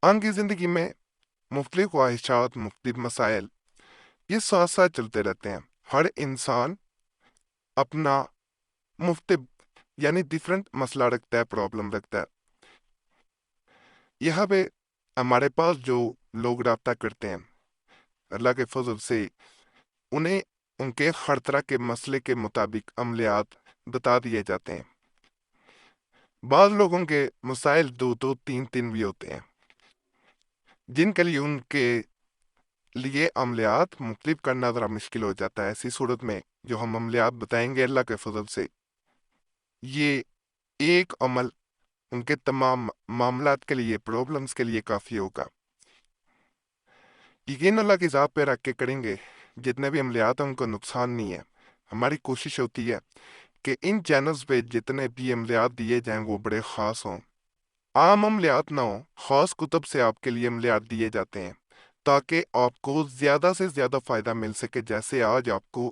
इंसान की ज़िंदगी में मुख्तलिफ ख्वाहिशात, मुख्तलिफ मसाइल ये साथ साथ चलते रहते हैं। हर इंसान अपना मुख्तलिफ यानी डिफरेंट मसला रखता है, प्रॉब्लम रखता है। यहाँ पे हमारे पास जो लोग रब्ता करते हैं, अल्लाह के फजल से उन्हें उनके हर तरह के मसले के मुताबिक अमलियात बता दिए जाते हैं। बाद लोगों के मसाइल दो दो तीन तीन भी होते हैं, जिनके लिए उनके लिए अमलियात मुख्तलिफ करना ज़रा मुश्किल हो जाता है। ऐसी सूरत में जो हम अमलियात बताएंगे अल्लाह के फजल से, ये एक अमल उनके तमाम मामलात के लिए, प्रॉब्लम्स के लिए काफ़ी होगा। यकीन अल्लाह की ज़ात पे रख के करेंगे, जितने भी अमलियात हैं उनको नुकसान नहीं है। हमारी कोशिश होती है कि इन चैनल्स पे जितने भी अमलियात दिए जाएं वो बड़े ख़ास हों, आम अमलियात ना हो। ख़ास कुतुब से आपके लिए अमलियात दिए जाते हैं ताकि आपको ज़्यादा से ज़्यादा फ़ायदा मिल सके। जैसे आज आपको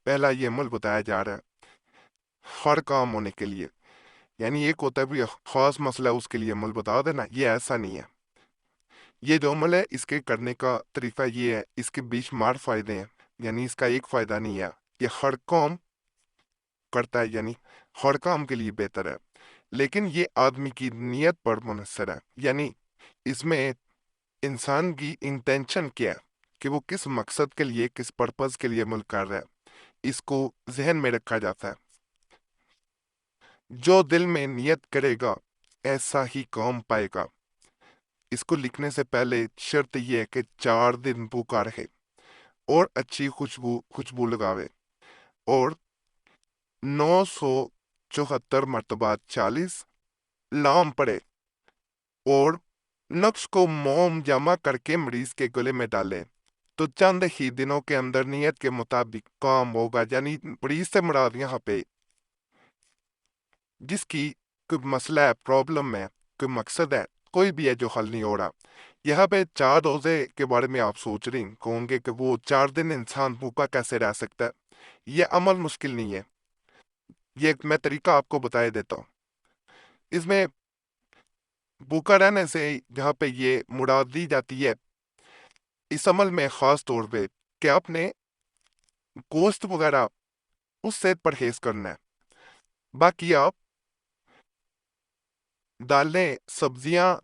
पहला ये अमल बताया जा रहा है हर काम होने के लिए, यानी एक होता है भी ख़ास मसला है उसके लिए अमल बता देना, ये ऐसा नहीं है। ये जो अमल है इसके करने का तरीका ये है, इसके बेशुमार फ़ायदे हैं, यानी इसका एक फ़ायदा नहीं है। ये हर काम करता है, यानी हर काम के लिए बेहतर है, लेकिन ये आदमी की नीयत पर मुनहसर है। यानी इसमें इंसान की इंटेंशन क्या है कि वो किस मकसद के लिए, किस पर्पज़ के लिए अमल कर रहा है, इसको जहन में रखा जाता है। जो दिल में नियत करेगा ऐसा ही काम पाएगा। इसको लिखने से पहले शर्त यह है कि 4 दिन भूखा रहे और अच्छी खुशबू खुशबू लगावे और 974 मरतबा 40 लाम पड़े और नक्श को मोम जमा करके मरीज के गले में डाले, तो चंद ही दिनों के अंदर नियत के मुताबिक काम होगा। यानी मरीज से मुराद यहाँ पे जिसकी कोई मसला है, प्रॉब्लम है, कोई मकसद है, कोई भी है जो हल नहीं हो रहा। यहाँ पे 4 रोजे के बारे में आप सोच रही होंगे कि वो 4 दिन इंसान भूखा कैसे रह सकता है। ये अमल मुश्किल नहीं है, ये मैं तरीका आपको बता देता हूँ। इसमें भूखा रहने से जहाँ पे ये मुराद दी जाती है इस अमल में ख़ास तौर पे कि आपने गोश्त वगैरह उससे परहेज करना है। बाकी आप दालें, सब्जियां,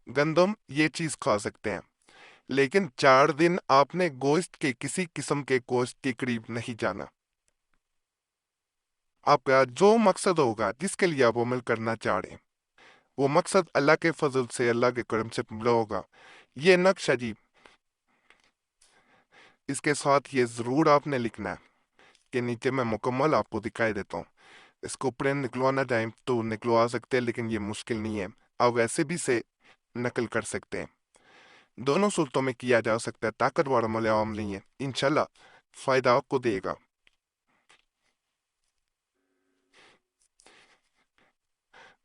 गंदम ये चीज़ खा सकते हैं, लेकिन 4 दिन आपने गोश्त के किसी किस्म के गोश्त के करीब नहीं जाना। आपका जो मकसद होगा, जिसके लिए आप अमल करना चाह रहे हैं, वो मकसद अल्लाह के फजल से, अल्लाह के करम से पूरा होगा। ये नक्शा जी, इसके साथ ये ज़रूर आपने लिखना है कि नीचे मैं मुकम्मल आपको दिखाई देता हूँ। इसको प्रिंट निकलवाना चाहें तो निकलवा सकते हैं, लेकिन ये मुश्किल नहीं है, आप वैसे भी से नकल कर सकते हैं। दोनों सूरतों में किया जा सकता है, ताकतवर अमल आम नहीं है, इंशाल्लाह फ़ायदा आपको देगा।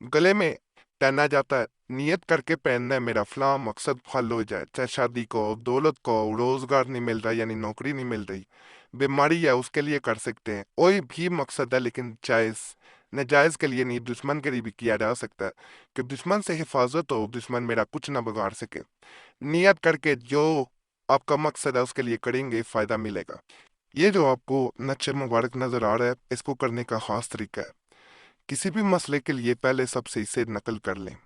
गले में पहना जाता है, नियत करके पहनना है मेरा फलां मकसद हल हो जाए, चाहे शादी को, दौलत को, रोजगार नहीं मिल रहा यानी नौकरी नहीं मिल रही, बीमारी है उसके लिए कर सकते हैं। कोई भी मकसद है लेकिन जायज़, नाजायज़ के लिए नहीं, दुश्मन के लिए भी किया जा सकता है कि दुश्मन से हिफाजत हो, दुश्मन मेरा कुछ ना बिगाड़ सके। नियत करके जो आपका मकसद है उसके लिए करेंगे, फ़ायदा मिलेगा। ये जो आपको नक्शे मुबारक नज़र आ रहा है, इसको करने का ख़ास तरीका है। किसी भी मसले के लिए पहले सबसे इसे नकल कर लें।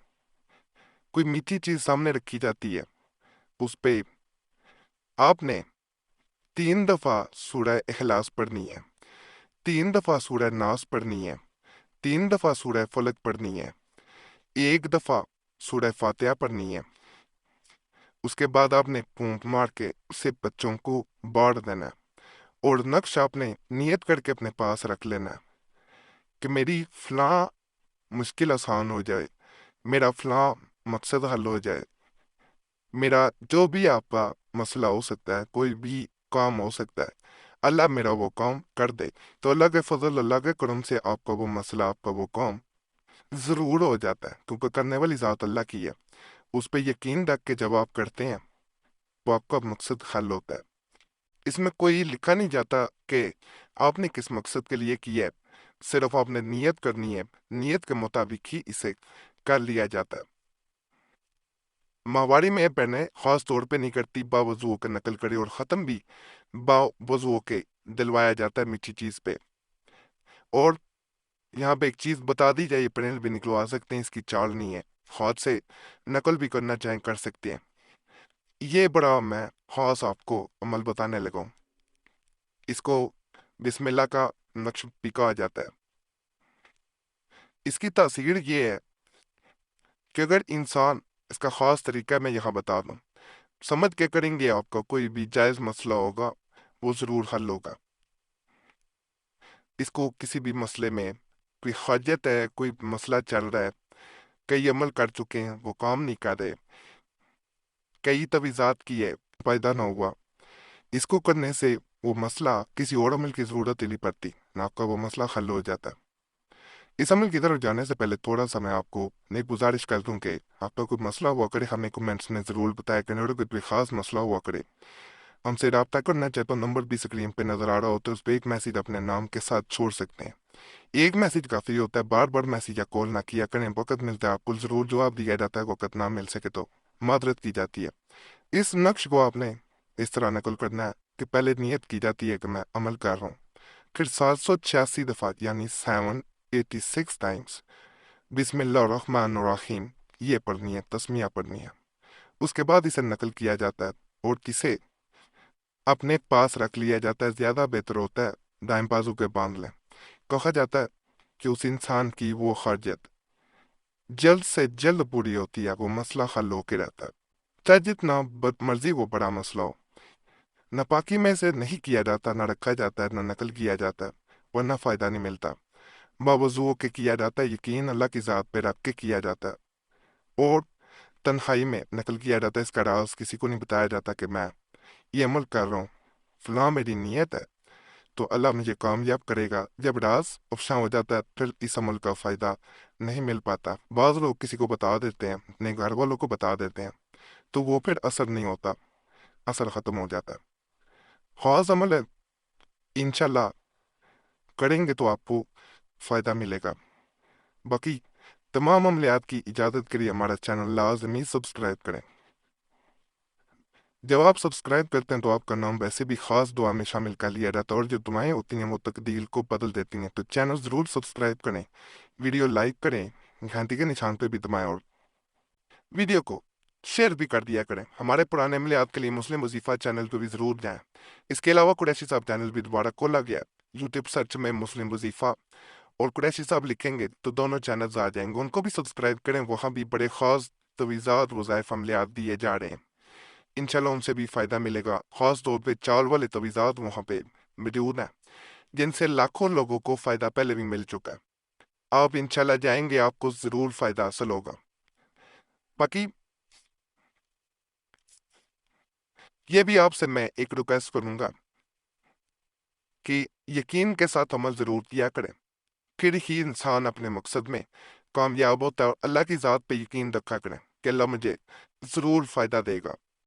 कोई मीठी चीज सामने रखी जाती है, उस पे आपने 3 दफा सूरह इखलास पढ़नी है, 3 दफा सूरह नास पढ़नी है, 3 दफा सूरह फलक पढ़नी है, 1 दफा सूरह फातिहा पढ़नी है। उसके बाद आपने फूंक मार के उसे बच्चों को बांट देना है और नक्श आपने नियत करके अपने पास रख लेना है कि मेरी फलां मुश्किल आसान हो जाए, मेरा फलां मकसद हल हो जाए, मेरा जो भी आपका मसला हो सकता है, कोई भी काम हो सकता है, अल्लाह मेरा वो काम कर दे। तो अल्लाह के फजल, अल्लाह के करम से आपका वो मसला, आपका वो काम ज़रूर हो जाता है, क्योंकि करने वाली ज़ात अल्लाह की है। उस पर यकीन रख के जब आप करते हैं तो आपका मकसद हल होता है। इसमें कोई लिखा नहीं जाता कि आपने किस मकसद के लिए किया है, सिर्फ आपने नियत करनी है, नियत के मुताबिक ही इसे कर लिया जाता है। माहवारी में पहने खास तौर पे नहीं करती, बावजू के नकल करे, और ख़त्म भी बावजू के दिलवाया जाता है मीठी चीज़ पे। और यहाँ पे एक चीज़ बता दी जाए, ये पैनल भी निकलवा सकते हैं, इसकी चाल नहीं है, हाथ से नकल भी करना चाहें कर सकते हैं। ये बड़ा मैं खास आपको अमल बताने लगा हूँ। इसको बिस्मिल्लाह का नक्श भी कहा जाता है। इसकी तासीर ये है कि अगर इंसान, इसका ख़ास तरीका मैं यहाँ बता दूँ, समझ के करेंगे आपका कोई भी जायज़ मसला होगा वो ज़रूर हल होगा। इसको किसी भी मसले में कोई हाजत है, कोई मसला चल रहा है, कई अमल कर चुके हैं वो काम नहीं कर रहे, कई तवीज़ात की है फायदा ना हुआ, इसको करने से वो मसला किसी और अमल की ज़रूरत ही नहीं पड़ती ना, आपका वो मसला हल हो जाता है। इस अमल की तरफ जाने से पहले थोड़ा सा मैं आपको एक गुजारिश कर दूं कि आपका कोई मसला हुआ करे, हमें कमेंट्स में ज़रूर बताया करें, और कोई ख़ास मसला हुआ करे हमसे रब्ता करना चाहे तो नंबर भी स्क्रीन पे नज़र आ रहा हो, तो उस पर एक मैसेज अपने नाम के साथ छोड़ सकते हैं। एक मैसेज काफ़ी होता है, बार बार मैसेज या कॉल ना किया करें, वक़्त मिलता है आपको ज़रूर जवाब दिया जाता है, वक़्त ना मिल सके तो मादरत की जाती है। इस नक्श को आपने इस तरह नकल करना है कि पहले नियत की जाती है कि मैं अमल कर रहा हूँ, फिर 786 दफ़ा यानी 786 टाइम्स बिस्मिल्लाहिर्रहमानिर्रहीम ये पढ़नी है, तस्मिया पढ़नी है। उसके बाद इसे नकल किया जाता है और किसे अपने पास रख लिया जाता है, ज़्यादा बेहतर होता है दाएं बाजू के बांध लें। कहा जाता है कि उस इंसान की वो हाजत जल्द से जल्द पूरी होती है, वो मसला हल होके रहता है, चाहे जितना मर्जी वो बड़ा मसला हो। नापाकी में से नहीं किया जाता, ना रखा जाता है, ना नकल किया जाता है, वरना फ़ायदा नहीं मिलता। बावजू के किया जाता है, यकीन अल्लाह की ज़ात पे रख के किया जाता है, और तन्हाई में नकल किया जाता है। इसका राज किसी को नहीं बताया जाता कि मैं ये अमल कर रहा हूँ, फलां मेरी नीयत है तो अल्लाह मुझे कामयाब करेगा। जब राज अफशा हो जाता है फिर इस अमल का फ़ायदा नहीं मिल पाता। बाज़ लोग किसी को बता देते हैं, अपने घर वालों को बता देते हैं, तो वो फिर असर नहीं होता, असर ख़त्म हो जाता है। ख़ास अमल है, इंशाल्लाह करेंगे तो आपको फ़ायदा मिलेगा। बाकी तमाम अमलियात की इजाज़त के लिए हमारा चैनल लाजमी सब्सक्राइब करें। जब आप सब्सक्राइब करते हैं तो आपका नाम वैसे भी ख़ास दुआ में शामिल कर लिया जाता है, और जो दुआएं होती हैं वो तकदीर को बदल देती हैं। तो चैनल ज़रूर सब्सक्राइब करें, वीडियो लाइक करें, घंटी के निशान पे भी दबाएं, और वीडियो को शेयर भी कर दिया करें। हमारे पुराने अमलियात के लिए मुस्लिम वजीफ़ा चैनल पर भी ज़रूर जाएं। इसके अलावा कुरैशी साहब चैनल भी दोबारा खोला गया, यूट्यूब सर्च में मुस्लिम वजीफ़ा और कुरैशी साहब लिखेंगे तो दोनों चैनल्स आ जाएंगे, उनको भी सब्सक्राइब करें। वहाँ भी बड़े ख़ास तवीज़ात वज़ाइफ अमलियात दिए जा रहे हैं, इंशाल्लाह उनसे भी फ़ायदा मिलेगा। ख़ास तौर पे चावल वाले तवीज़ात वहाँ पे मौजूद हैं, जिनसे लाखों लोगों को फ़ायदा पहले भी मिल चुका है। आप इंशाल्लाह जाएंगे, आपको ज़रूर फ़ायदा हासिल होगा। बाकी ये भी आपसे मैं एक रिक्वेस्ट करूँगा कि यकीन के साथ अमल ज़रूर किया करें, फिर ही इंसान अपने मकसद में कामयाब होता है। और अल्लाह की ज़ात पे यकीन रखा करें कि अल्लाह मुझे ज़रूर फ़ायदा देगा।